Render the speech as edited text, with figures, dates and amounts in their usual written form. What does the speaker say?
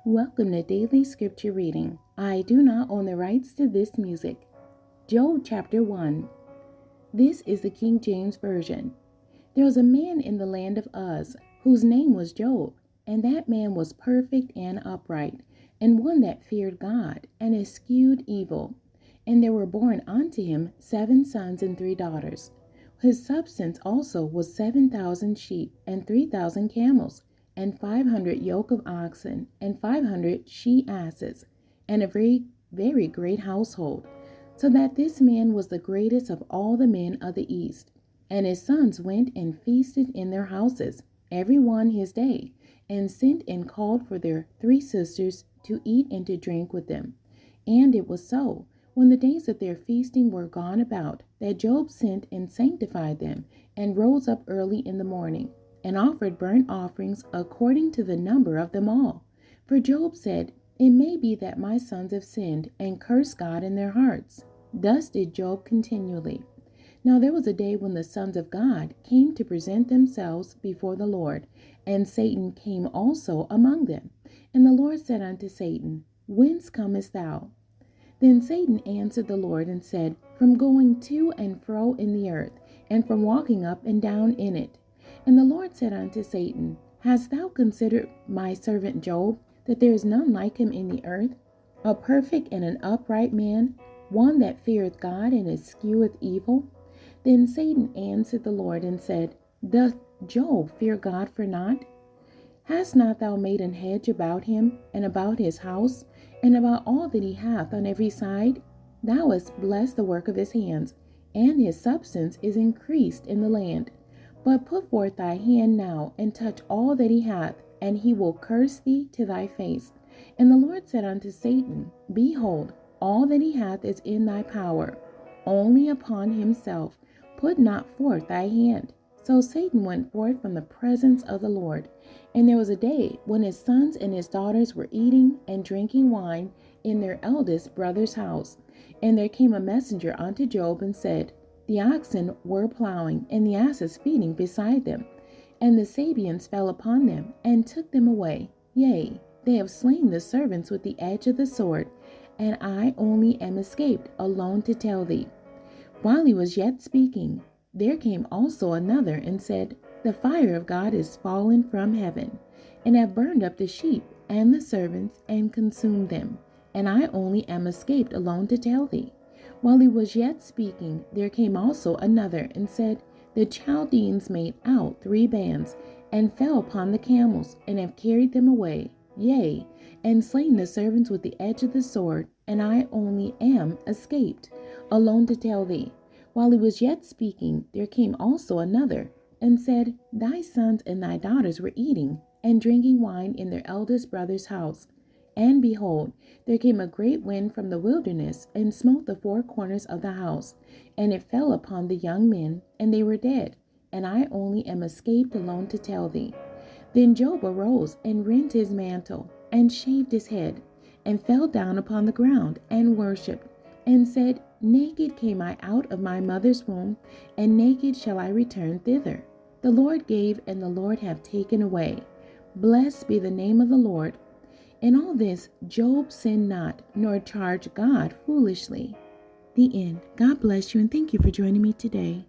Welcome to Daily Scripture Reading. I do not own the rights to this music. Job chapter 1. This is the King James Version. There was a man in the land of Uz, whose name was Job, and that man was perfect and upright, and one that feared God, and eschewed evil. And there were born unto him 7 sons and 3 daughters. His substance also was 7,000 sheep, and 3,000 camels, and 500 yoke of oxen, and 500 she asses, and a very great household, so that this man was the greatest of all the men of the east. And his sons went and feasted in their houses, every one his day, and sent and called for their 3 sisters to eat and to drink with them. And it was so, when the days of their feasting were gone about, that Job sent and sanctified them, and rose up early in the morning, and offered burnt offerings according to the number of them all. For Job said, It may be that my sons have sinned, and cursed God in their hearts. Thus did Job continually. Now there was a day when the sons of God came to present themselves before the Lord, and Satan came also among them. And the Lord said unto Satan, Whence comest thou? Then Satan answered the Lord and said, From going to and fro in the earth, and from walking up and down in it. And the Lord said unto Satan, Hast thou considered my servant Job, that there is none like him in the earth, a perfect and an upright man, one that feareth God and escheweth evil? Then Satan answered the Lord and said, Doth Job fear God for naught? Hast not thou made an hedge about him, and about his house, and about all that he hath on every side? Thou hast blessed the work of his hands, and his substance is increased in the land. But put forth thy hand now, and touch all that he hath, and he will curse thee to thy face. And the Lord said unto Satan, Behold, all that he hath is in thy power, only upon himself put not forth thy hand. So Satan went forth from the presence of the Lord. And there was a day when his sons and his daughters were eating and drinking wine in their eldest brother's house. And there came a messenger unto Job and said, The oxen were plowing, and the asses feeding beside them. And the Sabeans fell upon them, and took them away. Yea, they have slain the servants with the edge of the sword, and I only am escaped alone to tell thee. While he was yet speaking, there came also another and said, The fire of God is fallen from heaven, and have burned up the sheep and the servants, and consumed them. And I only am escaped alone to tell thee. While he was yet speaking, there came also another and said, The Chaldeans made out 3 bands, and fell upon the camels, and have carried them away, yea, and slain the servants with the edge of the sword, and I only am escaped, alone to tell thee. While he was yet speaking, there came also another, and said, Thy sons and thy daughters were eating and drinking wine in their eldest brother's house. And behold, there came a great wind from the wilderness, and smote the 4 corners of the house, and it fell upon the young men, and they were dead, and I only am escaped alone to tell thee. Then Job arose, and rent his mantle, and shaved his head, and fell down upon the ground, and worshipped, and said, Naked came I out of my mother's womb, and naked shall I return thither. The Lord gave, and the Lord hath taken away. Blessed be the name of the Lord. In all this Job sinned not, nor charged God foolishly. The end. God bless you, and thank you for joining me today.